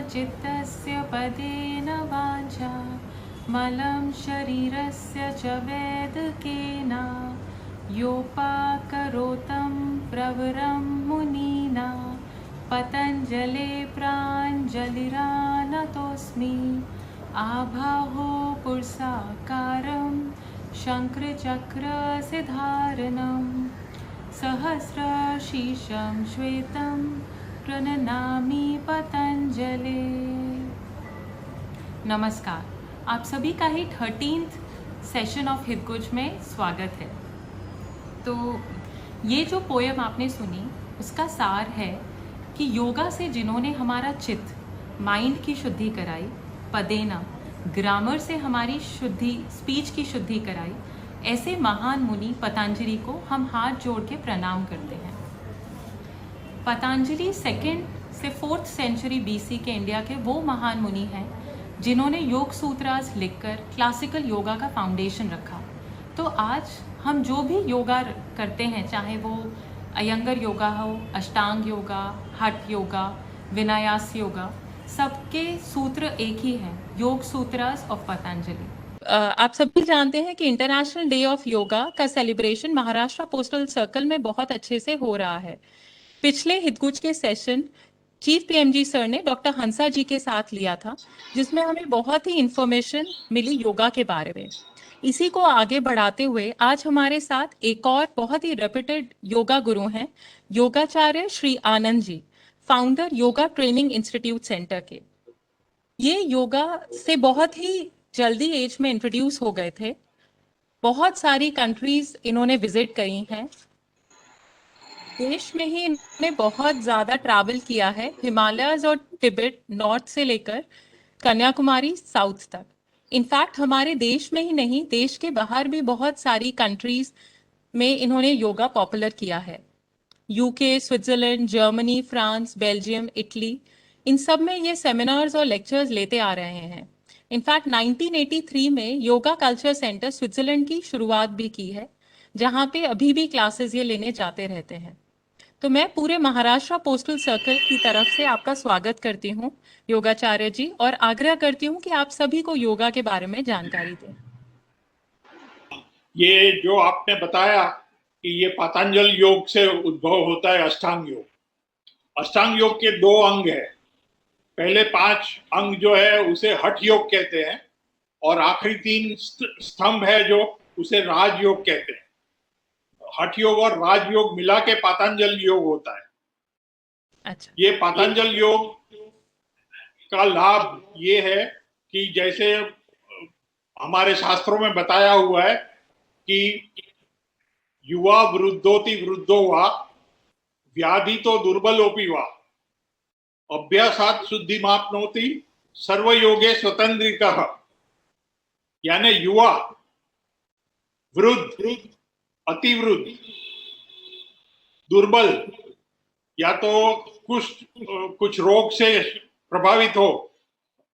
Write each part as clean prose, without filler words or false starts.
चित्तस्य पदेन वाचा मलं शरीरस्य च वेदकेन योपाकरोतं प्रवरं मुनीना पतञ्जले प्राञ्जलिरानतोऽस्मि आभाहो पुरुषाकारं शङ्खचक्रसिधारणं सहस्रशीर्षं श्वेतं प्रणनामि पतंजलि। नमस्कार, आप सभी का ही 13th सेशन ऑफ हितकुज में स्वागत है। तो ये जो पोयम आपने सुनी उसका सार है कि योगा से जिन्होंने हमारा चित्त माइंड की शुद्धि कराई, पदेना ग्रामर से हमारी शुद्धि स्पीच की शुद्धि कराई, ऐसे महान मुनि पतंजलि को हम हाथ जोड़ के प्रणाम करते हैं। पतंजलि 2nd से 4th सेंचुरी बीसी के इंडिया के वो महान मुनि हैं जिन्होंने योग सूत्रास लिखकर क्लासिकल योगा का फाउंडेशन रखा। तो आज हम जो भी योगा करते हैं, चाहे वो अयंगर योगा हो, अष्टांग योगा, हठ योगा, विनायास योगा, सबके सूत्र एक ही हैं, योग सूत्रास ऑफ पतंजलि। आप सभी जानते हैं कि इंटरनेशनल डे ऑफ योगा का सेलिब्रेशन महाराष्ट्र पोस्टल सर्कल में बहुत अच्छे से हो रहा है। पिछले हितकुज के सेशन चीफ पीएमजी सर ने डॉक्टर हंसा जी के साथ लिया था, जिसमें हमें बहुत ही इंफॉर्मेशन मिली योगा के बारे में। इसी को आगे बढ़ाते हुए आज हमारे साथ एक और बहुत ही रेप्यूटेड योगा गुरु हैं, Yogacharya Shri Anand ji, founder yoga training institute centre के। ये योगा से बहुत ही जल्दी एज में इंट्रोड्यूस हो गए थे। बहुत सारी कंट्रीज इन्होंने विजिट करी हैं। देश में ही इन्होंने बहुत ज़्यादा ट्रैवल किया है, हिमालयस और तिब्बत नॉर्थ से लेकर कन्याकुमारी साउथ तक। इनफैक्ट हमारे देश में ही नहीं, देश के बाहर भी बहुत सारी कंट्रीज में इन्होंने योगा पॉपुलर किया है। UK, Switzerland, Germany, France, Belgium, Italy, इन सब में ये सेमिनार्स और लेक्चर्स लेते आ रहे हैं। इनफैक्ट 1983 में योगा कल्चर सेंटर स्विट्जरलैंड की शुरुआत भी की है, जहाँ पे अभी भी क्लासेस ये लेने जाते रहते हैं। तो मैं पूरे महाराष्ट्र पोस्टल सर्कल की तरफ से आपका स्वागत करती हूँ योगाचार्य जी, और आग्रह करती हूँ कि आप सभी को योगा के बारे में जानकारी दें। ये जो आपने बताया कि ये पतंजल योग से उद्भव होता है अष्टांग योग। अष्टांग योग के 2 अंग है। पहले 5 अंग जो है उसे हठ योग कहते हैं, और आखिरी 3 स्तंभ है जो उसे राजयोग कहते हैं। हठ योग और राजयोग मिला के पतंजल योग होता है। अच्छा, ये पतंजल योग का लाभ ये है कि जैसे हमारे शास्त्रों में बताया हुआ है कि युवा वृद्धोति वृद्धो वा व्याधि तो दुर्बलोपि वा अभ्यासात शुद्धिमाप्नोति सर्वयोगे स्वतंत्रिकः। यानी युवा, वृद्ध, अतिवृद्ध, दुर्बल या तो कुछ रोग से प्रभावित हो,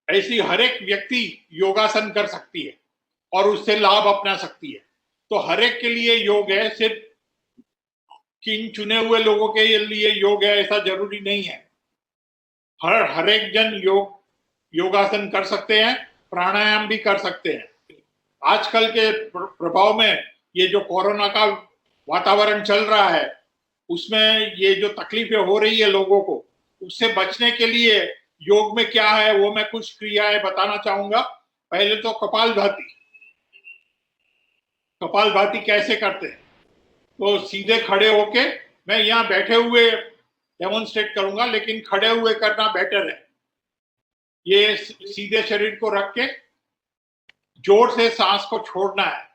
ऐसी हर एक व्यक्ति योगासन कर सकती है और उससे लाभ अपना सकती है। तो हर एक के लिए योग है, सिर्फ किन चुने हुए लोगों के लिए योग है ऐसा जरूरी नहीं है। हर एक जन योगासन कर सकते हैं, प्राणायाम भी कर सकते हैं। आजकल के प्रभाव में ये जो कोरोना का वातावरण चल रहा है, उसमें ये जो तकलीफें हो रही है लोगों को, उससे बचने के लिए योग में क्या है वो मैं कुछ क्रियाएं बताना चाहूंगा। पहले तो कपाल भाती कैसे करते हैं, तो सीधे खड़े होके, मैं यहाँ बैठे हुए डेमोन्स्ट्रेट करूंगा, लेकिन खड़े हुए करना बेटर है। ये सीधे शरीर को रख के जोर से सांस को छोड़ना है।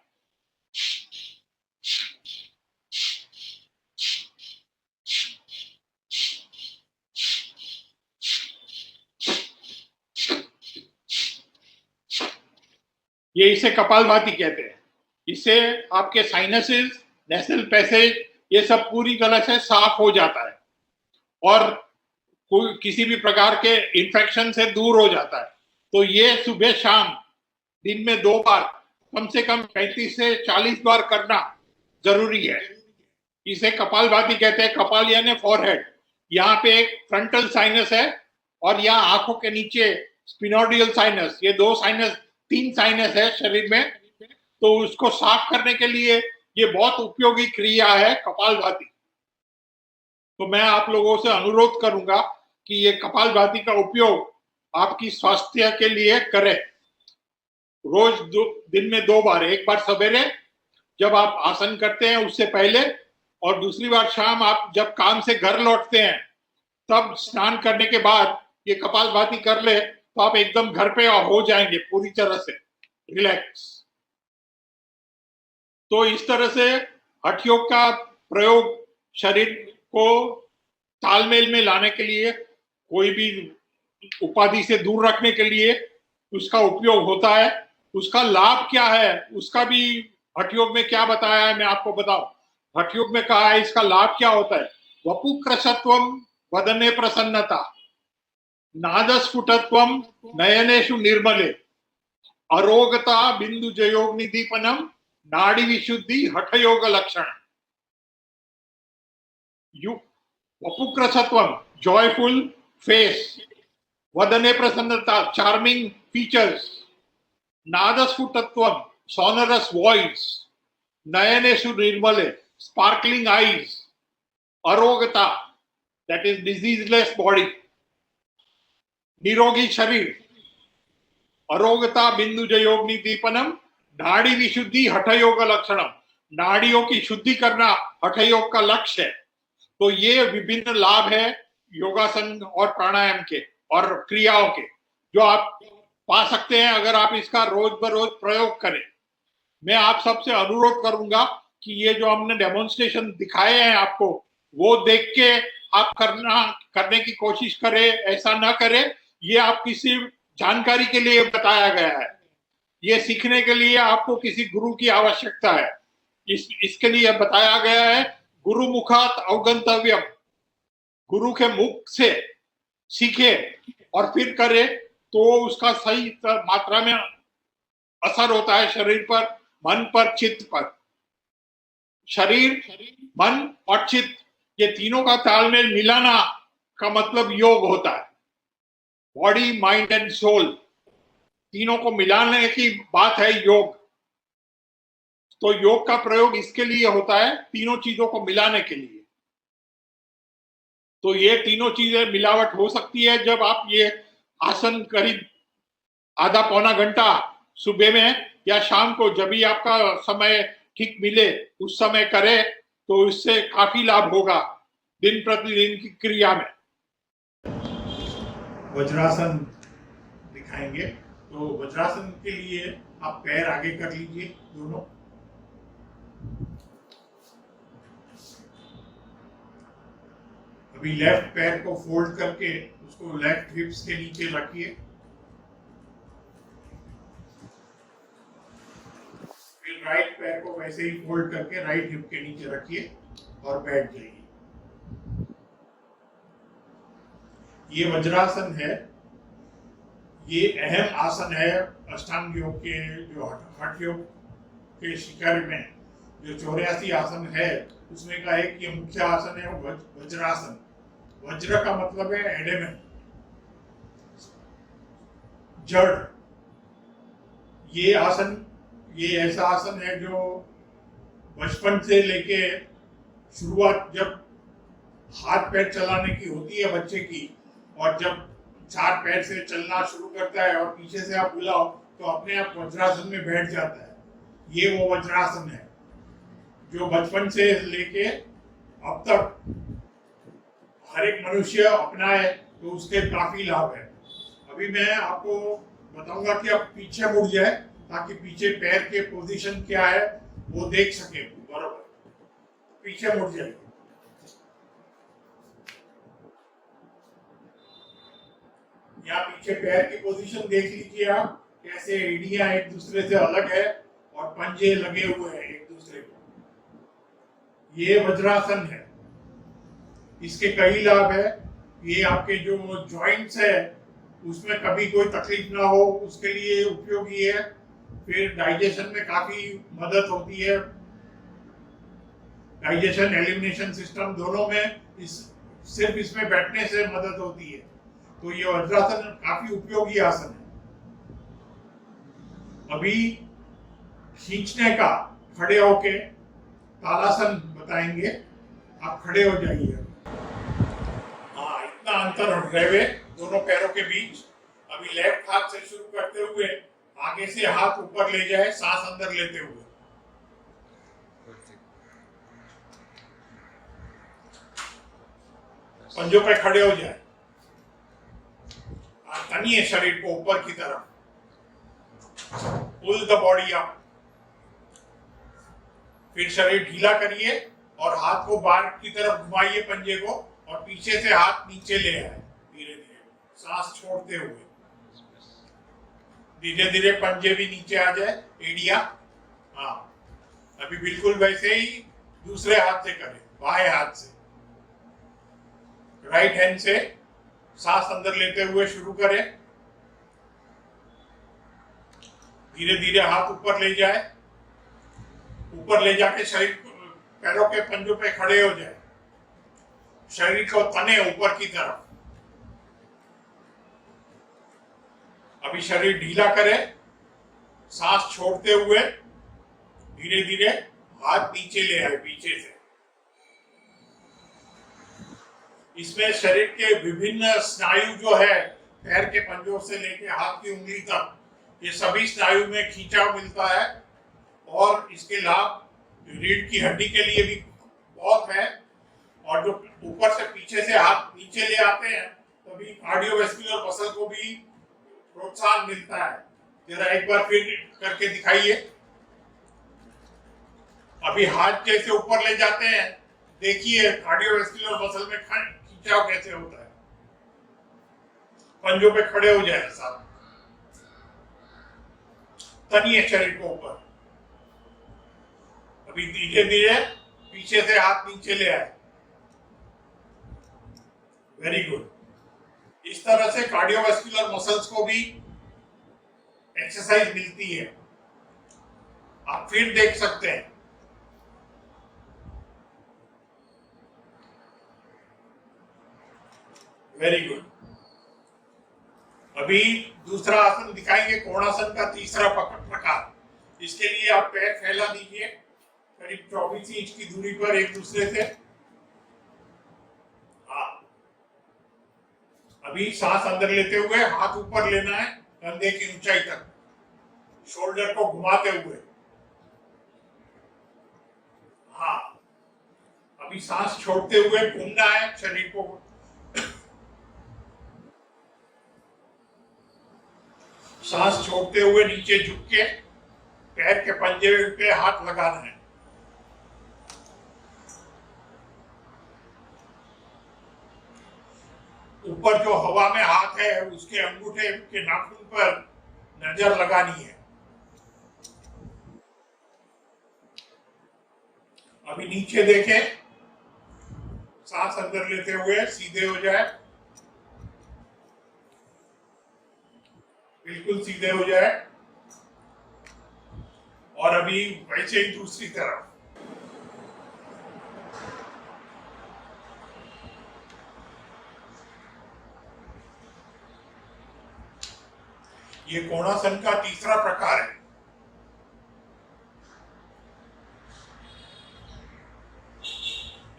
ये इसे कपालभाति कहते हैं। इससे आपके साइनसेस, नेसल पैसेज, ये सब पूरी तरह से साफ हो जाता है और कोई किसी भी प्रकार के इन्फेक्शन से दूर हो जाता है। तो ये सुबह शाम दिन में 2 बार, कम से कम 35 से 40 बार करना जरूरी है। इसे कपालभाति कहते हैं। कपाल यानी फॉरहेड, यहाँ पे एक फ्रंटल साइनस है और यहाँ आंखों के नीचे स्पिनोडियल साइनस, ये 2 साइनस 3 साइनस है शरीर में, तो उसको साफ करने के लिए ये बहुत उपयोगी क्रिया है कपालभाति। तो मैं आप लोगों से अनुरोध करूंगा कि ये कपालभाति का उपयोग आपकी स्वास्थ्य के लिए करें। रोज दिन में 2 बार, एक बार सवेरे जब आप आसन करते हैं उससे पहले, और दूसरी बार शाम आप जब काम से घर लौटते हैं तब स्नान करने के बाद ये कपालभाति कर ले तो आप एकदम घर पे हो जाएंगे पूरी तरह से रिलैक्स। तो इस तरह से हठ योग का प्रयोग शरीर को तालमेल में लाने के लिए, कोई भी उपाधि से दूर रखने के लिए उसका उपयोग होता है। उसका लाभ क्या है, उसका भी हठ योग में क्या बताया है मैं आपको बताऊं। हठ योग में कहा है इसका लाभ क्या होता है। वपुकृशत्वम वदने प्रसन्नता, नादस्फुटत्वम नयनेषु निर्मले, अरोगता बिंदु जयोग निदीपनम, नाड़ी विशुद्धि हठ योग लक्षण। वपुकृशत्वम जॉयफुल फेस, वदने प्रसन्नता चार्मिंग फीचर्स, नादस्फुटत्वम sonorous voice, नयनेषु निर्मले sparkling eyes, arogata that is diseaseless body, निरोगी शरीर, अरोगता बिंदु जयोग्नि दीपनम, नाड़ी विशुद्धि हठ योग लक्षणम, नाड़ियों की शुद्धि करना हठ योग का लक्ष्य है। तो ये विभिन्न लाभ है योगासन और प्राणायाम के और क्रियाओं के, जो आप पा सकते हैं अगर आप इसका रोज बरोज प्रयोग करें। मैं आप सबसे अनुरोध करूंगा कि ये जो हमने डेमोन्स्ट्रेशन दिखाए हैं आपको, वो देख के आप करने की कोशिश करें, ऐसा ना करें। ये आपकी सिर्फ जानकारी के लिए बताया गया है, ये सीखने के लिए आपको किसी गुरु की आवश्यकता है। इसके लिए बताया गया है गुरु मुखात अवगंतव्यम, गुरु के मुख से सीखे और फिर करे तो उसका सही मात्रा में असर होता है शरीर पर, मन पर, चित्त पर। शरीर, मन और चित्त, ये तीनों का तालमेल मिलाना का मतलब योग होता है। बॉडी, माइंड एंड सोल, तीनों को मिलाने की बात है योग। तो योग का प्रयोग इसके लिए होता है, तीनों चीजों को मिलाने के लिए। तो ये तीनों चीजें मिलावट हो सकती है जब आप ये आसन करीब आधा पौना घंटा सुबह में या शाम को, जब भी आपका समय ठीक मिले उस समय करें, तो इससे काफी लाभ होगा दिन प्रतिदिन की क्रिया में। वज्रासन दिखाएंगे। तो वज्रासन के लिए आप पैर आगे कर लीजिए दोनों, अभी लेफ्ट पैर को फोल्ड करके उसको लेफ्ट हिप्स के नीचे रखिए, फिर राइट पैर को वैसे ही फोल्ड करके राइट हिप के नीचे रखिए और बैठ जाइए। ये वज्रासन है, ये अहम आसन है अष्टांग योग के, जो हठ योग के शिखर में जो 84 आसन है उसमें का एक ये मुख्य आसन है वज्रासन। वज्र का मतलब है एडेमेंट, जड़। ये आसन, ये ऐसा आसन है जो बचपन से लेके शुरुआत जब हाथ पैर चलाने की होती है बच्चे की, और जब 4 पैर से चलना शुरू करता है और पीछे से आप बुलाओ तो अपने आप वज्रासन में बैठ जाता है। ये वो वज्रासन है जो बचपन से लेके अब तक हर एक मनुष्य अपनाए तो उसके काफी लाभ है। अभी मैं आपको बताऊंगा कि आप पीछे मुड़ जाए ताकि पीछे पैर के पोजीशन क्या है वो देख सके बराबर। पीछे मुड़ जाए, यहाँ पीछे पैर की पोजीशन देख लीजिए आप, कैसे एड़ियां एक दूसरे से अलग है और पंजे लगे हुए हैं एक दूसरे को। ये वज्रासन है, इसके कई लाभ है। ये आपके जो जॉइंट्स है उसमें कभी कोई तकलीफ ना हो उसके लिए उपयोगी है। फिर डाइजेशन में काफी मदद होती है, डाइजेशन एलिमिनेशन सिस्टम दोनों में सिर्फ इसमें बैठने से मदद होती है। तो ये वज्रासन काफी उपयोगी आसन है। अभी खींचने का खड़े होके ताड़ासन बताएंगे। आप खड़े हो जाइए। हाँ, इतना अंतर रहे हुए दोनों पैरों के बीच। अभी लेफ्ट हाथ से शुरू करते हुए आगे से हाथ ऊपर ले जाए, सांस अंदर लेते हुए। पंजों पे खड़े हो जाए, तनिए शरीर को ऊपर की तरफ। Pull the body up. फिर शरीर ढीला करिए और हाथ को बाहर की तरफ घुमाइए पंजे को, और पीछे से हाथ नीचे ले आए धीरे धीरे, सांस छोड़ते हुए। धीरे धीरे पंजे भी नीचे आ जाए, एड़िया। हाँ, अभी बिल्कुल वैसे ही दूसरे हाथ से करें, बाएं हाथ से। राइट हैंड से सांस अंदर लेते हुए शुरू करें। धीरे धीरे हाथ ऊपर ले जाए, ऊपर ले जाके शरीर पैरों के पंजों पे खड़े हो जाए, शरीर को तने ऊपर की तरफ। अभी शरीर ढीला करें, सांस छोड़ते हुए धीरे धीरे हाथ नीचे ले आए पीछे से। इसमें शरीर के विभिन्न स्नायु जो है, पैर के पंजों से लेकर हाथ की उंगली तक, ये सभी स्नायु में खींचाव मिलता है। और इसके लाभ रीढ़ की हड्डी के लिए भी बहुत है। और जो ऊपर से पीछे से हाथ नीचे ले आते हैं, तभी कार्डियोवैस्कुलर मसल को भी प्रोत्साहन मिलता है। जरा एक बार फिर करके दिखाइए। अभी हाथ जैसे ऊपर ले जाते हैं, देखिए कार्डियोवैस्कुलर मसल में खिंचाव कैसे होता है। पंजों पे खड़े हो जाए, साथ तनिए शरीर को ऊपर। अभी धीरे धीरे पीछे से हाथ नीचे ले आए। Very good. इस तरह से कार्डियोवैस्कुलर मसल्स को भी एक्सरसाइज मिलती है। आप फिर देख सकते हैं। Very good. अभी दूसरा आसन दिखाएंगे, कोणासन का तीसरा प्रकार। इसके लिए आप पैर फैला दीजिए करीब 24 इंच की दूरी पर एक दूसरे से। अभी सांस अंदर लेते हुए हाथ ऊपर लेना है कंधे की ऊंचाई तक, शोल्डर को घुमाते हुए। हाँ, अभी सांस छोड़ते हुए घूमना है शरीर को। सांस छोड़ते हुए नीचे झुक के पैर के पंजे पे हाथ लगाना है। ऊपर जो हवा में हाथ है, उसके अंगूठे के नाखून पर नजर लगानी है। अभी नीचे देखें, सांस अंदर लेते हुए सीधे हो जाए, बिल्कुल सीधे हो जाए। और अभी वैसे ही दूसरी तरफ। ये कोणासन का तीसरा प्रकार है।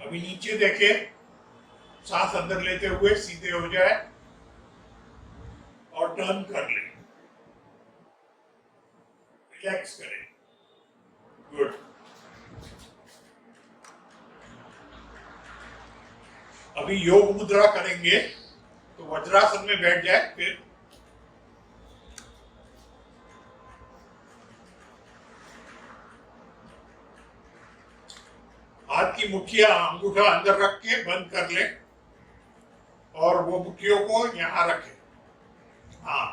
अभी नीचे देखे, सांस अंदर लेते हुए सीधे हो जाए और टर्न कर ले, रिलैक्स करें। गुड। अभी योग मुद्रा करेंगे, तो वज्रासन में बैठ जाए। फिर हाथ की मुट्ठियां अंगूठा अंदर रख के बंद कर ले और वो मुट्ठियों को यहां रखे। हाँ,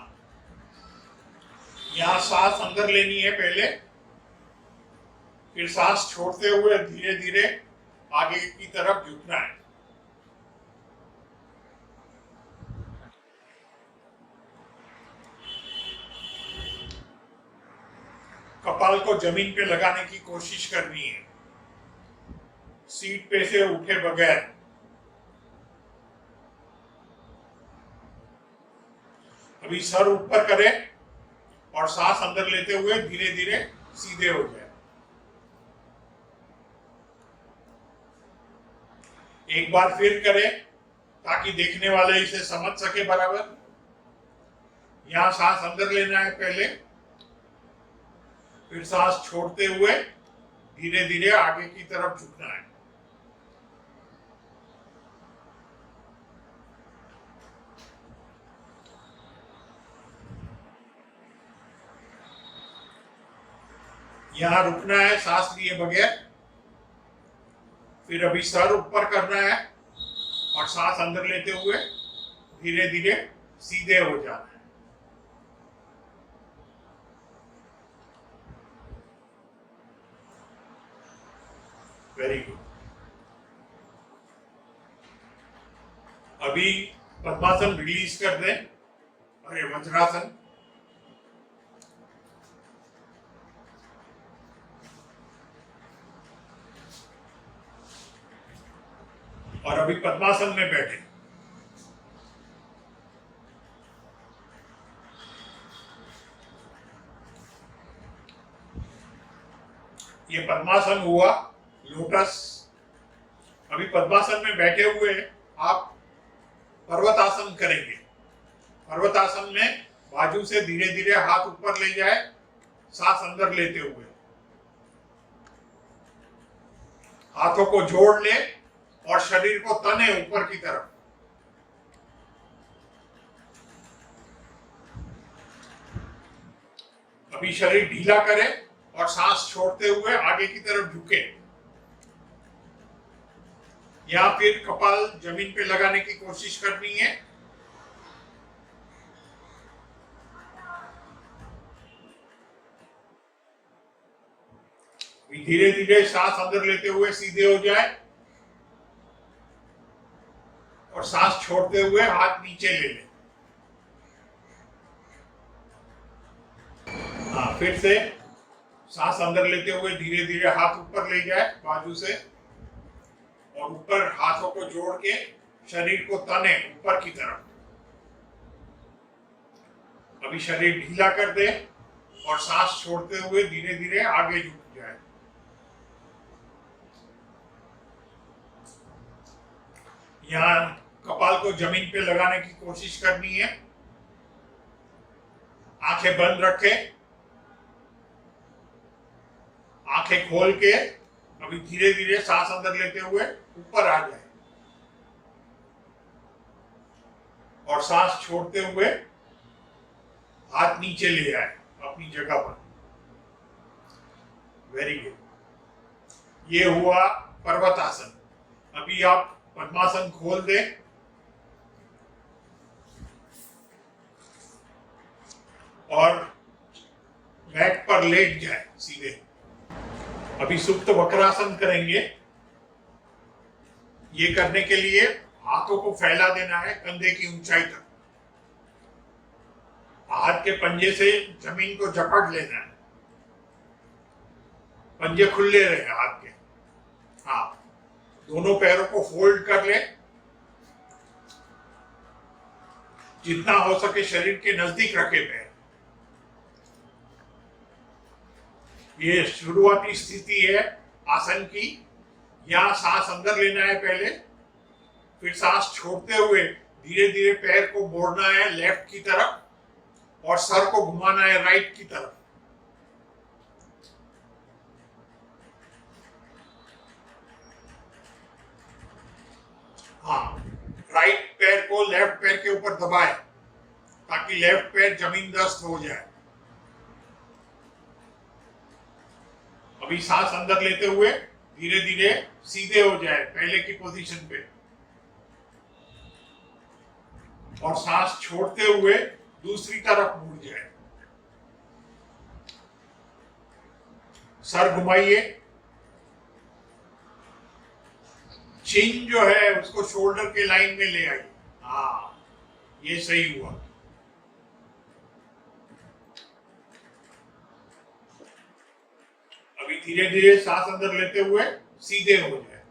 यहां सांस अंदर लेनी है पहले, फिर सांस छोड़ते हुए धीरे धीरे आगे की तरफ झुकना है। कपाल को जमीन पे लगाने की कोशिश करनी है, सीट पे से उठे बगैर। अभी सर ऊपर करें और सांस अंदर लेते हुए धीरे धीरे सीधे हो जाए। एक बार फिर करें ताकि देखने वाले इसे समझ सके बराबर। यहां सांस अंदर लेना है पहले, फिर सांस छोड़ते हुए धीरे धीरे आगे की तरफ झुकना है। यहां रुकना है सांस लिए बगैर। फिर अभी सर ऊपर करना है और सांस अंदर लेते हुए धीरे धीरे सीधे हो जाना है। Very good. अभी पद्मासन रिलीज कर दें। अरे वज्रासन। और अभी पद्मासन में बैठे। ये पद्मासन हुआ, लोटस। अभी पद्मासन में बैठे हुए आप पर्वतासन करेंगे। पर्वतासन में बाजू से धीरे धीरे हाथ ऊपर ले जाए, सांस अंदर लेते हुए हाथों को जोड़ ले और शरीर को तने ऊपर की तरफ। अभी शरीर ढीला करें और सांस छोड़ते हुए आगे की तरफ झुके, या फिर कपाल जमीन पे लगाने की कोशिश करनी है। धीरे धीरे सांस अंदर लेते हुए सीधे हो जाए और सांस छोड़ते हुए हाथ नीचे ले लें। हाँ, फिर से सांस अंदर लेते हुए धीरे धीरे हाथ ऊपर ले जाए बाजू से, और ऊपर हाथों को जोड़ के शरीर को तने ऊपर की तरफ। अभी शरीर ढीला कर दे और सांस छोड़ते हुए धीरे धीरे आगे झुक जाए। यहाँ कपाल को जमीन पे लगाने की कोशिश करनी है। आंखें बंद रखें, आंखें खोल के अभी धीरे धीरे सांस अंदर लेते हुए ऊपर आ जाए और सांस छोड़ते हुए हाथ नीचे ले आए अपनी जगह पर। Very good. ये हुआ पर्वतासन। अभी आप पद्मासन खोल दें और मैट पर लेट जाए सीधे। अभी सुप्त वक्रासन करेंगे। ये करने के लिए हाथों को फैला देना है कंधे की ऊंचाई तक। हाथ के पंजे से जमीन को जकड़ लेना है। पंजे खुले रहे हाथ के। हाँ, दोनों पैरों को फोल्ड कर ले, जितना हो सके शरीर के नजदीक रखे पैर। ये शुरुआती स्थिति है आसन की। यहां सांस अंदर लेना है पहले, फिर सांस छोड़ते हुए धीरे धीरे पैर को मोड़ना है लेफ्ट की तरफ और सर को घुमाना है राइट की तरफ। हाँ, राइट पैर को लेफ्ट पैर के ऊपर दबाएं ताकि लेफ्ट पैर जमीनदस्त हो जाए। अभी सांस अंदर लेते हुए धीरे धीरे सीधे हो जाए पहले की पोजीशन पे, और सांस छोड़ते हुए दूसरी तरफ मुड़ जाए। सर घुमाइए, चिन जो है उसको शोल्डर के लाइन में ले आइए। हाँ, ये सही हुआ। अभी धीरे धीरे सांस अंदर लेते हुए सीधे हो जाए।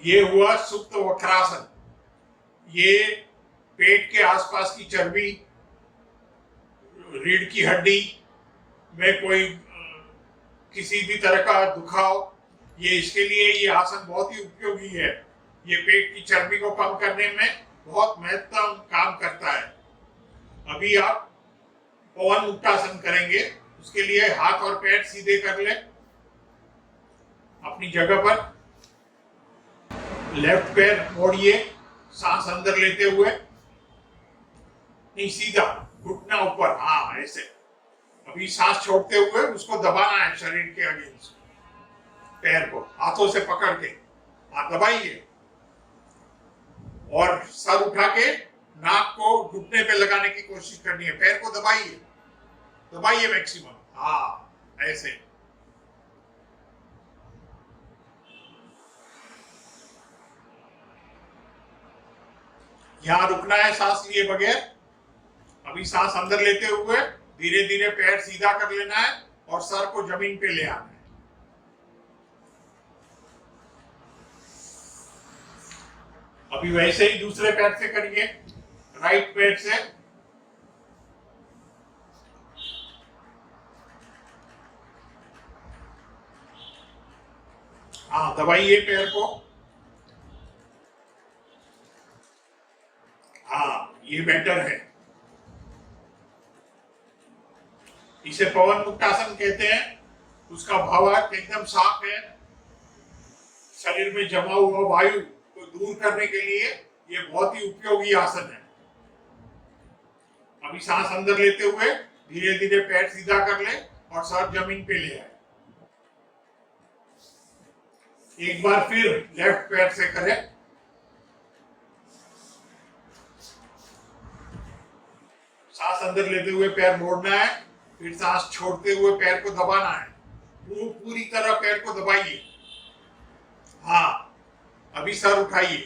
ये हुआ सुप्त वक्रासन। ये पेट के आसपास की चर्बी, रीढ़ की हड्डी में कोई किसी भी तरह का दुखाव, ये इसके लिए ये आसन बहुत ही उपयोगी है। ये पेट की चर्बी को कम करने में बहुत महत्वपूर्ण काम करता है। अभी आप पवन मुक्तासन करेंगे, उसके लिए हाथ और पैर सीधे कर ले अपनी जगह पर। लेफ्ट पैर मोड़िए, सांस अंदर लेते हुए, नहीं सीधा, घुटना ऊपर, हाँ ऐसे। अभी सांस छोड़ते हुए उसको दबाना है शरीर के अगेंस्ट, पैर को हाथों से पकड़ के, हाँ दबाइए। और सर उठा के नाक को घुटने पे लगाने की कोशिश करनी है, पैर को दबाइए, दबाइए मैक्सिमम, हाँ ऐसे। यहां रुकना है सांस लिए बगैर। अभी सांस अंदर लेते हुए धीरे धीरे पैर सीधा कर लेना है और सर को जमीन पे ले आना है। अभी वैसे ही दूसरे पैर से करिए, राइट पैर से। हाँ दबाइए पैर को, हाँ ये बेटर है। इसे पवन मुक्तासन कहते हैं। उसका भावार्थ एकदम साफ है। शरीर में जमा हुआ वायु को दूर करने के लिए ये बहुत ही उपयोगी आसन है। अभी सांस अंदर लेते हुए धीरे धीरे पैर सीधा कर ले और सर जमीन पे ले आए। एक बार फिर लेफ्ट पैर से करें। सांस अंदर लेते हुए पैर मोड़ना है, फिर सांस छोड़ते हुए पैर को दबाना है। पूरी तरह पैर को दबाइए। हाँ अभी सर उठाइए,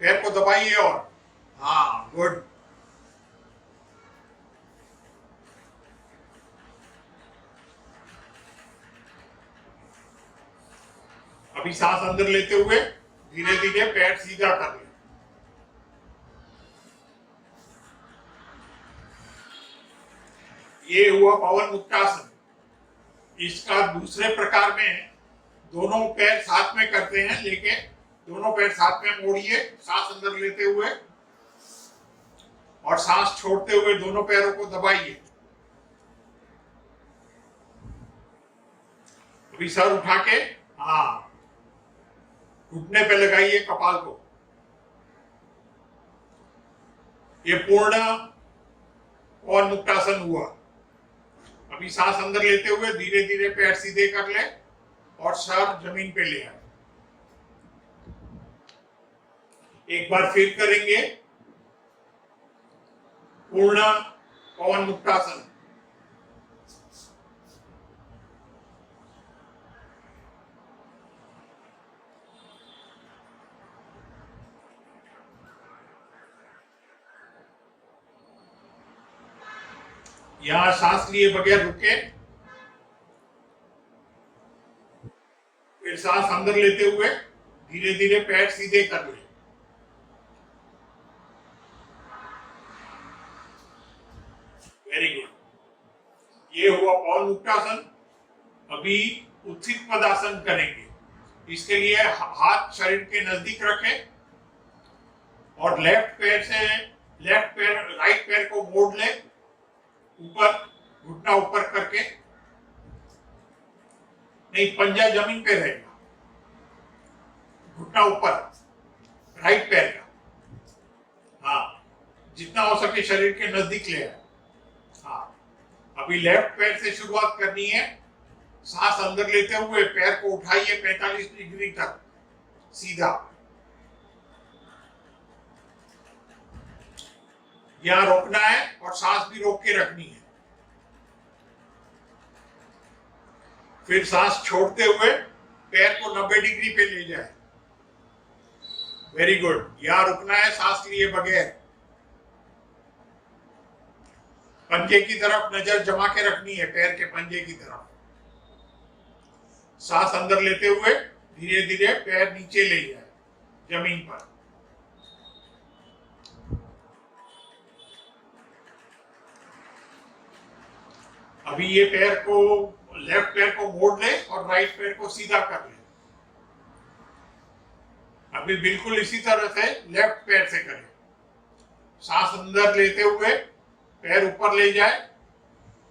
पैर को दबाइए और हाँ गुड। अभी सांस अंदर लेते हुए धीरे धीरे पैर सीधा कर ले। ये हुआ पवन मुक्तासन। इसका दूसरे प्रकार में दोनों पैर साथ में करते हैं, लेकिन दोनों पैर साथ में मोड़िए, सांस अंदर लेते हुए और सांस छोड़ते हुए दोनों पैरों को दबाइए। अभी सर उठा के हाँ घुटने पे लगाइए कपाल को। ये पूर्ण पवन मुक्तासन हुआ। अभी सांस अंदर लेते हुए धीरे धीरे पैर सीधे कर ले और सर जमीन पे ले आए। एक बार फिर करेंगे पूर्ण पवन मुक्तासन। यहां सांस लिए बगैर रुके, फिर सांस अंदर लेते हुए धीरे धीरे पैर सीधे कर ले। Very good. ये हुआ पवन मुक्तासन। अभी उत्थित पदासन करेंगे। इसके लिए हाथ शरीर के नजदीक रखें और राइट पैर को मोड़ ले ऊपर, घुटना ऊपर करके, नहीं पंजा जमीन पे रहेगा, घुटना ऊपर राइट पैर का, हाँ जितना हो सके शरीर के नजदीक ले आए। हाँ अभी लेफ्ट पैर से शुरुआत करनी है। सांस अंदर लेते हुए पैर को उठाइए 45 डिग्री तक सीधा। यहां रोकना है और सांस भी रोक के रखनी है। फिर सांस छोड़ते हुए पैर को 90 डिग्री पे ले जाए। Very good. यहां रुकना है सांस लिए बगैर। पंजे की तरफ नजर जमा के रखनी है, पैर के पंजे की तरफ। सांस अंदर लेते हुए धीरे धीरे पैर नीचे ले जाए जमीन पर। अभी ये पैर को, लेफ्ट पैर को मोड़ ले और राइट पैर को सीधा कर ले। अभी बिल्कुल इसी तरह से लेफ्ट पैर से करें। सांस अंदर लेते हुए पैर ऊपर ले जाए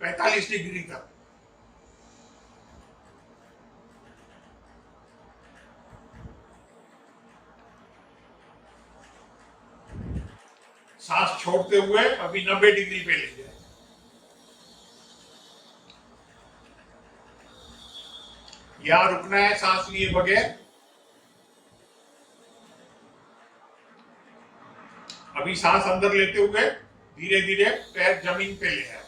45 डिग्री तक। सांस छोड़ते हुए अभी 90 डिग्री पे ले जाए। यहां रुकना है सांस लिए बगैर। अभी सांस अंदर लेते हुए धीरे धीरे पैर जमीन पे ले आए।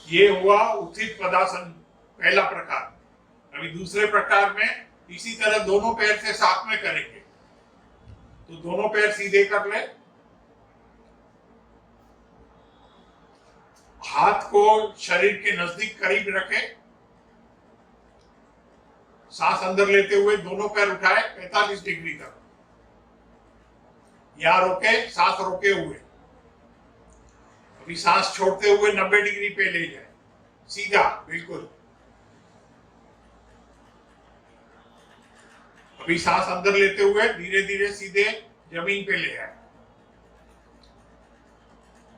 ये हुआ उत्थित पदासन पहला प्रकार। अभी दूसरे प्रकार में इसी तरह दोनों पैर से साथ में करेंगे। तो दोनों पैर सीधे कर ले, हाथ को शरीर के नजदीक करीब रखे, सांस अंदर लेते हुए दोनों पैर उठाए 45 डिग्री तक। यहां रोके, सांस रोके हुए। अभी सांस छोड़ते हुए 90 डिग्री पे ले जाए, सीधा बिल्कुल। अभी सांस अंदर लेते हुए धीरे धीरे सीधे जमीन पे ले आए।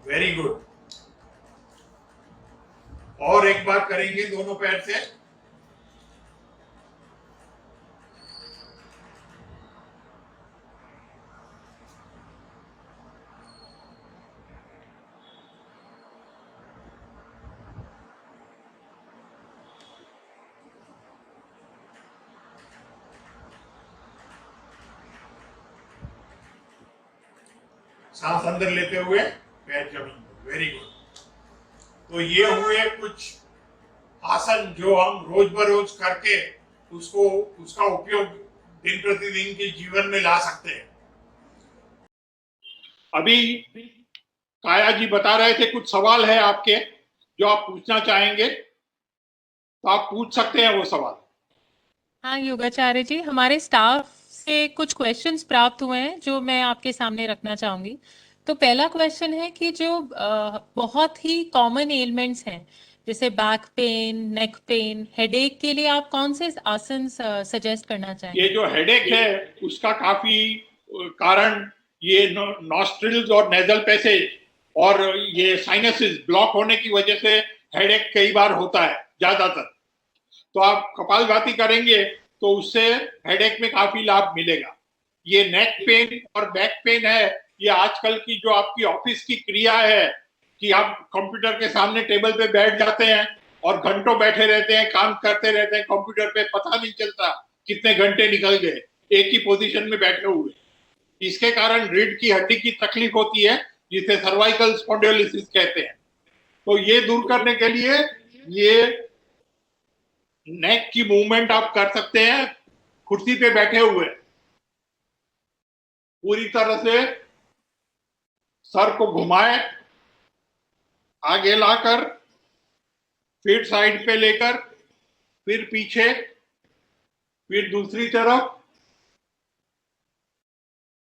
Very good. और एक बार करेंगे दोनों पैर से। सांस अंदर लेते हुए पैर जमीन। Very good. तो ये हुए कुछ आसन जो हम रोज बरोज करके उसका उपयोग दिन प्रतिदिन के जीवन में ला सकते हैं। अभी काया जी बता रहे थे, कुछ सवाल है आपके जो आप पूछना चाहेंगे, तो आप पूछ सकते हैं वो सवाल। हाँ योगाचार्य जी, हमारे स्टाफ से कुछ क्वेश्चंस प्राप्त हुए हैं जो मैं आपके सामने रखना चाहूंगी। तो पहला क्वेश्चन है कि जो बहुत ही कॉमन एलिमेंट्स हैं जैसे back pain, neck pain, headache के लिए आप कौन से आसन सजेस्ट करना चाहेंगे? ये जो हेडेक है उसका काफी कारण ये नॉस्ट्रिल्स और नेजल पैसेज और ये साइनसेस ब्लॉक होने की वजह से हेडेक कई बार होता है ज्यादातर। तो आप कपालभाति करेंगे तो उससे हेडेक में काफी लाभ मिलेगा। ये नेक पेन और बैक पेन है, ये आजकल की जो आपकी ऑफिस की क्रिया है कि आप कंप्यूटर के सामने टेबल पे बैठ जाते हैं और घंटों बैठे रहते हैं, काम करते रहते हैं कंप्यूटर पे, पता नहीं चलता कितने घंटे निकल गए एक ही पोजीशन में बैठे हुए। इसके कारण रीढ़ की हड्डी की तकलीफ होती है जिसे सर्वाइकल स्पॉन्डिलोलिसिस कहते हैं। तो ये दूर करने के लिए ये नेक की मूवमेंट आप कर सकते हैं कुर्सी पे बैठे हुए। पूरी तरह से सर को घुमाए, आगे लाकर, फिर साइड पे लेकर, फिर पीछे, फिर दूसरी तरफ,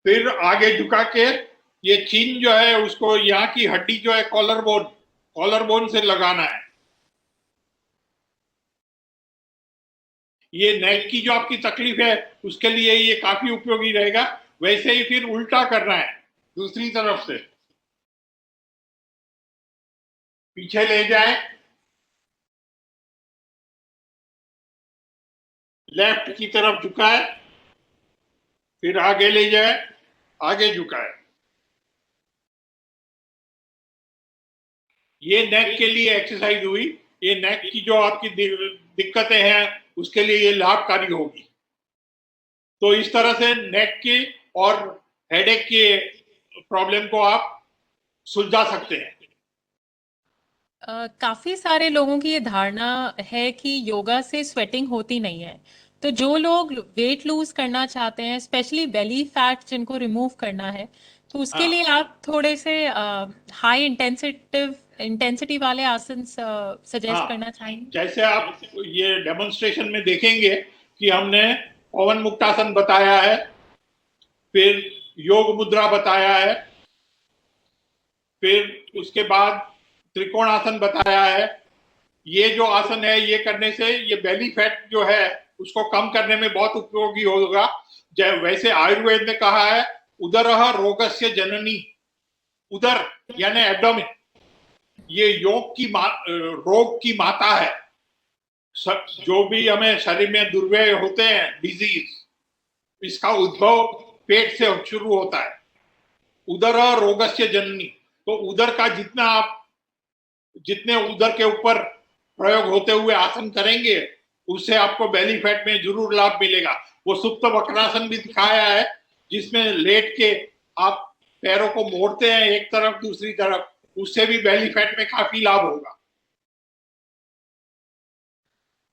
फिर आगे झुका के ये चीन जो है उसको यहाँ की हड्डी जो है कॉलर बोन से लगाना है। ये नेक की जो आपकी तकलीफ है उसके लिए ये काफी उपयोगी रहेगा। वैसे ही फिर उल्टा करना है, दूसरी तरफ से पीछे ले जाए, लेफ्ट की तरफ झुकाए, फिर आगे ले जाए, आगे झुकाए। ये नेक के लिए एक्सरसाइज हुई। ये नेक की जो आपकी दिक्कतें हैं उसके लिए ये लाभकारी होगी। तो इस तरह से नेक के और हेडेक के प्रॉब्लम को आप सुलझा सकते हैं। काफी सारे लोगों की ये धारणा है कि योगा से स्वेटिंग होती नहीं है। तो जो लोग वेट लूज करना चाहते हैं, स्पेशली बेली फैट जिनको रिमूव करना है, तो उसके लिए आप थोड़े से हाई इंटेंसिटी वाले आसन सजेस्ट करना चाहेंगे? जैसे आप ये डेमोन्स्ट्रेशन में देखेंगे कि हमने पवन मुक्तासन बताया है, फिर योग मुद्रा बताया है, फिर उसके बाद त्रिकोण आसन बताया है। ये जो आसन है ये करने से ये बेली फैट जो है उसको कम करने में बहुत उपयोगी होगा। वैसे आयुर्वेद ने कहा है उदरः रोगस्य जननी, उदर यानी एब्डोमेन ये रोग की माता है। जो भी हमें शरीर में दुर्व्यय होते हैं डिजीज, इसका उद्भव पेट से शुरू होता है। उदर रोगस्य जननी, तो उदर का जितने उदर के ऊपर प्रयोग होते हुए आसन करेंगे उससे आपको बेली फैट में जरूर लाभ मिलेगा। वो सुप्त वक्रासन भी दिखाया है जिसमें लेट के आप पैरों को मोड़ते हैं एक तरफ दूसरी तरफ, उससे भी बेली फैट में काफी लाभ होगा।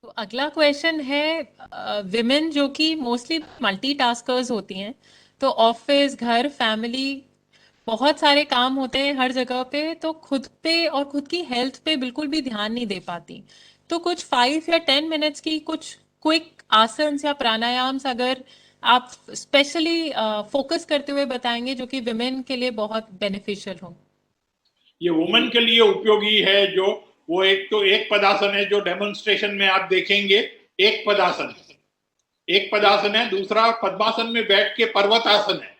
तो अगला क्वेश्चन है विमेन जो कि मोस्टली मल्टीटास्कर्स होती हैं, तो ऑफिस घर फैमिली बहुत सारे काम होते हैं हर जगह पे, तो खुद पे और खुद की हेल्थ पे बिल्कुल भी ध्यान नहीं दे पाती। तो कुछ 5 या 10 मिनट्स की कुछ क्विक आसन या प्राणायाम्स अगर आप स्पेशली फोकस करते हुए बताएंगे जो कि विमेन के लिए बहुत बेनिफिशियल हो। ये वुमेन के लिए उपयोगी है। जो वो एक पदासन है जो डेमोन्स्ट्रेशन में आप देखेंगे, एक पदासन है। दूसरा पद्मासन में बैठ के पर्वतासन है।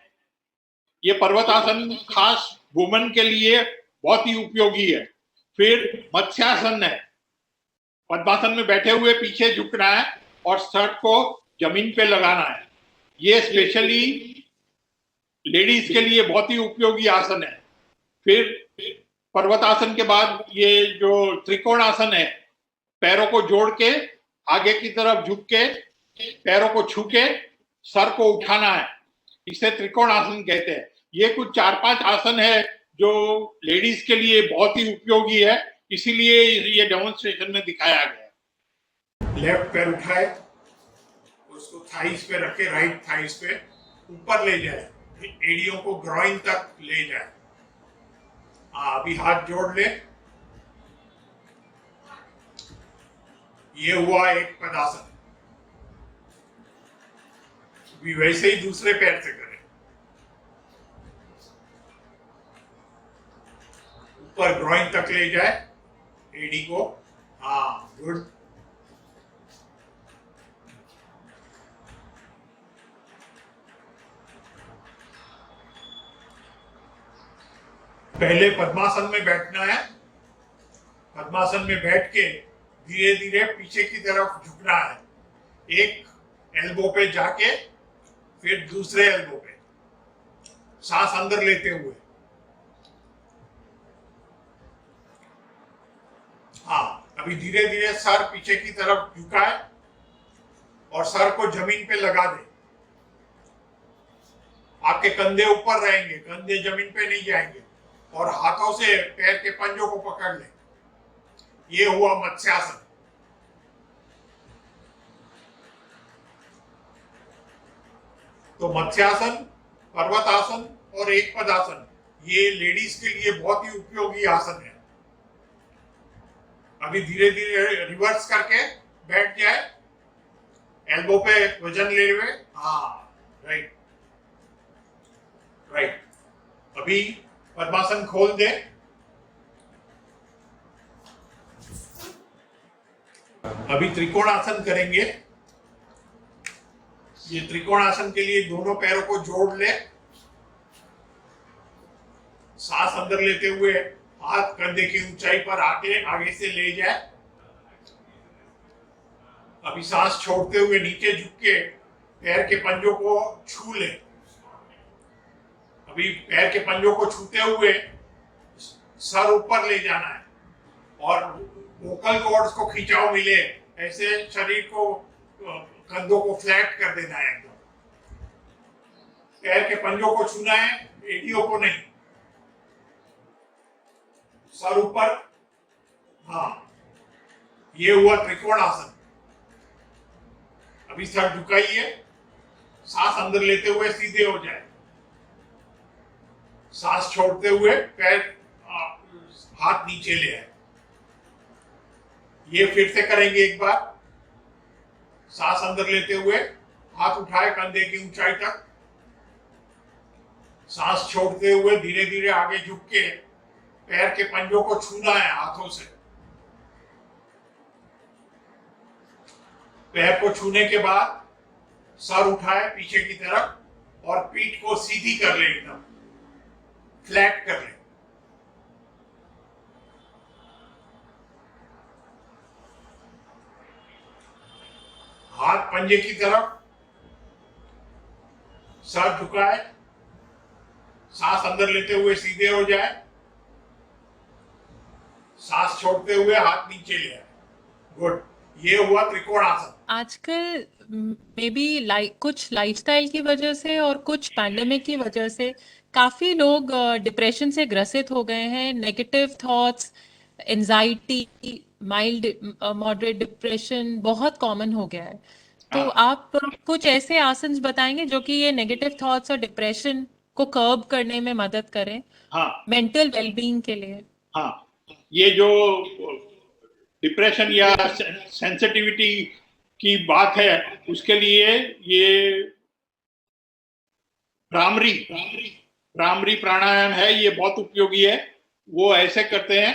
ये पर्वतासन खास वुमेन के लिए बहुत ही उपयोगी है। फिर मत्स्यासन है, पद्मासन में बैठे हुए पीछे झुकना है और सर को जमीन पे लगाना है। ये स्पेशली लेडीज के लिए बहुत ही उपयोगी आसन है। फिर पर्वतासन के बाद ये जो त्रिकोण आसन है, पैरों को जोड़ के आगे की तरफ झुक के पैरों को छू के सर को उठाना है, इसे त्रिकोण आसन कहते हैं। ये कुछ 4-5 आसन है जो लेडीज के लिए बहुत ही उपयोगी है, इसीलिए ये डेमोन्स्ट्रेशन में दिखाया गया है। लेफ्ट पैर उठाए, उसको थाइस पे रखे, राइट थाइस पे ऊपर ले जाए, एड़ियों को ग्रॉइन तक ले जाए। अभी हाथ जोड़ ले। ये हुआ एक पदासन। भी वैसे ही दूसरे पैर से करें, ऊपर ग्रॉइन तक ले जाए एड़ी को। हाँ, गुड। पहले पद्मासन में बैठना है। पद्मासन में बैठ के धीरे धीरे पीछे की तरफ झुकना है। एक एल्बो पे जाके फिर दूसरे एल्बो पे, सांस अंदर लेते हुए। हाँ, अभी धीरे धीरे सर पीछे की तरफ झुकाए और सर को जमीन पे लगा दे। आपके कंधे ऊपर रहेंगे, कंधे जमीन पे नहीं जाएंगे, और हाथों से पैर के पंजों को पकड़ ले। ये हुआ मत्स्यासन। तो मत्स्यासन, पर्वतासन और एक पदासन ये लेडीज के लिए बहुत ही उपयोगी आसन है। अभी धीरे धीरे रिवर्स करके बैठ जाए, एल्बो पे वजन ले हुए। हाँ, राइट राइट। अभी पद्मासन खोल दे। अभी त्रिकोणासन करेंगे। ये त्रिकोणासन के लिए दोनों पैरों को जोड़ ले, सांस अंदर लेते हुए हाथ कंधे की ऊंचाई पर आगे से ले जाए। अभी सांस छोड़ते हुए नीचे झुक के पैर के पंजों को छू ले। अभी पैर के पंजों को छूते हुए सर ऊपर ले जाना है और वोकल कॉर्ड्स को खिंचाव मिले, ऐसे शरीर को, कंधों को फ्लैट कर देना है एकदम। पैर के पंजों को छूना है, एड़ियों को नहीं। सर ऊपर। हाँ, ये हुआ त्रिकोण आसन। अभी सर झुकाइए, सांस अंदर लेते हुए सीधे हो जाए, सांस छोड़ते हुए पैर हाथ नीचे ले आए। ये फिर से करेंगे एक बार। सांस अंदर लेते हुए हाथ उठाए कंधे की ऊंचाई तक, सांस छोड़ते हुए धीरे धीरे आगे झुक के पैर के पंजों को छूना है हाथों से। पैर को छूने के बाद सर उठाए पीछे की तरफ और पीठ को सीधी कर ले, एकदम फ्लैट कर ले। हाथ पंजे की तरफ, सर झुकाए, सांस अंदर लेते हुए सीधे हो जाए, सांस छोड़ते हुए हाथ नीचे ले आए। गुड, ये हुआ त्रिकोण आसन। आजकल मे बी कुछ लाइफस्टाइल की वजह से और कुछ पैंडेमिक की वजह से काफी लोग डिप्रेशन से ग्रसित हो गए हैं। Negative thoughts, anxiety, mild moderate depression बहुत कॉमन हो गया है। तो हाँ। आप कुछ ऐसे आसन बताएंगे जो कि ये नेगेटिव थॉट्स और डिप्रेशन को कर्ब करने में मदद करें, हाँ मेंटल वेलबींग के लिए। हाँ, ये जो डिप्रेशन या सेंसिटिविटी की बात है उसके लिए ये भ्रामरी प्राणायाम है, ये बहुत उपयोगी है। वो ऐसे करते हैं,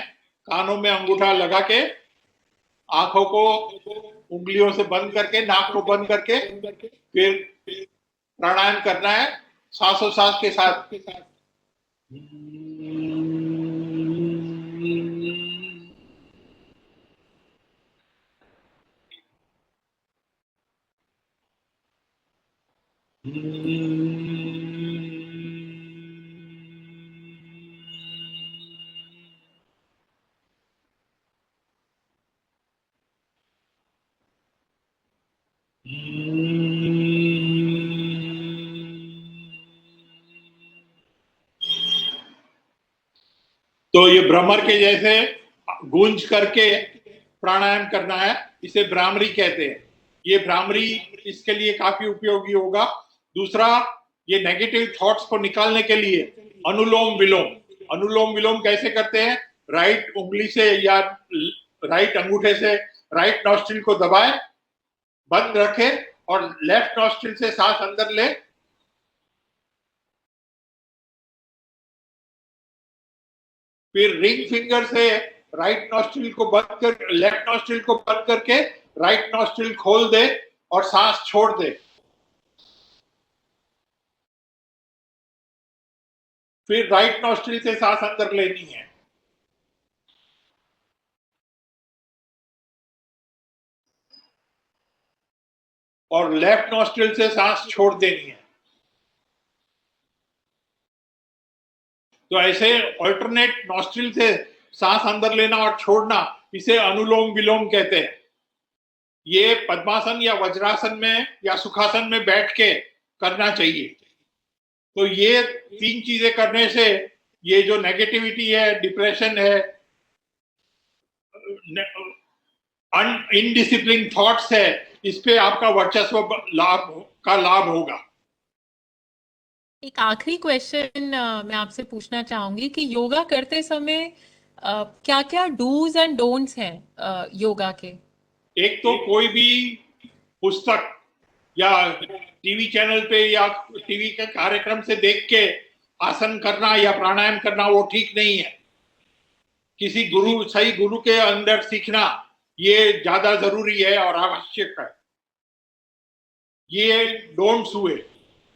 कानों में अंगूठा लगा के, आंखों को उंगलियों से बंद करके, नाक को बंद करके, फिर प्राणायाम करना है सांसों के साथ। तो ये भ्रमर के जैसे गूंज करके प्राणायाम करना है, इसे भ्रामरी कहते हैं। ये भ्रामरी इसके लिए काफी उपयोगी होगा। दूसरा, ये नेगेटिव थॉट्स को निकालने के लिए अनुलोम विलोम कैसे करते हैं? राइट उंगली से या राइट अंगूठे से राइट नॉस्ट्रिल को दबाए, बंद रखे और लेफ्ट नॉस्ट्रिल से सांस अंदर ले, फिर रिंग फिंगर से राइट नॉस्ट्रिल को बंद कर, लेफ्ट नॉस्ट्रिल को बंद करके राइट नॉस्ट्रिल खोल दे और सांस छोड़ दे। फिर राइट नॉस्ट्रिल से सांस अंदर लेनी है और लेफ्ट नॉस्ट्रिल से सांस छोड़ देनी है। तो ऐसे अल्टरनेट नॉस्ट्रिल से सांस अंदर लेना और छोड़ना, इसे अनुलोम विलोम कहते हैं। ये पद्मासन या वज्रासन में या सुखासन में बैठ के करना चाहिए। तो ये 3 चीजें करने से ये जो नेगेटिविटी है, डिप्रेशन है, इनडिसिप्लिन थॉट्स है, इस पे आपका वर्चस्व लाभ होगा। एक आखिरी क्वेश्चन मैं आपसे पूछना चाहूंगी कि योगा करते समय क्या क्या डूज एंड डोंट्स हैं योगा के? एक तो कोई भी पुस्तक या टीवी चैनल पे या टीवी के कार्यक्रम से देख के आसन करना या प्राणायाम करना वो ठीक नहीं है। किसी सही गुरु के अंदर सीखना ये ज्यादा जरूरी है और आवश्यक है। ये डोंट्स हुए।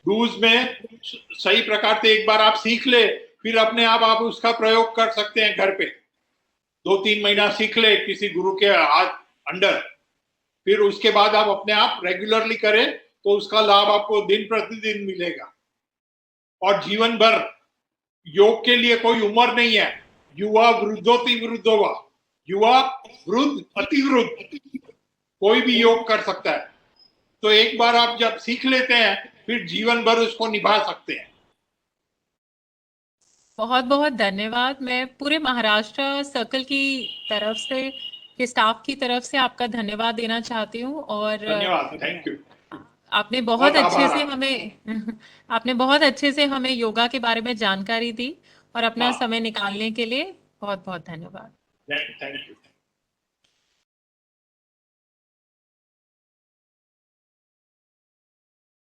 डूज में सही प्रकार से एक बार आप सीख ले, फिर अपने आप उसका प्रयोग कर सकते हैं घर पे। 2-3 महीना सीख ले किसी गुरु के हाथ अंडर, फिर उसके बाद आप अपने आप रेगुलरली करें तो उसका लाभ आपको दिन प्रतिदिन मिलेगा। और जीवन भर योग के लिए कोई उम्र नहीं है। युवा वृद्धोति वृद्धोवा, युवा वृद्ध अतिवृद्ध, कोई भी योग कर सकता है। तो एक बार आप जब सीख लेते हैं फिर जीवन भर उसको निभा सकते हैं। बहुत बहुत धन्यवाद। मैं पूरे महाराष्ट्र सर्कल की तरफ से, के स्टाफ की तरफ से आपका धन्यवाद देना चाहती हूँ। और धन्यवाद, थैंक यू। आपने बहुत अच्छे आभार से हमें आपने बहुत अच्छे से हमें योगा के बारे में जानकारी दी और अपना हाँ। समय निकालने के लिए बहुत बहुत धन्यवाद। Thank you.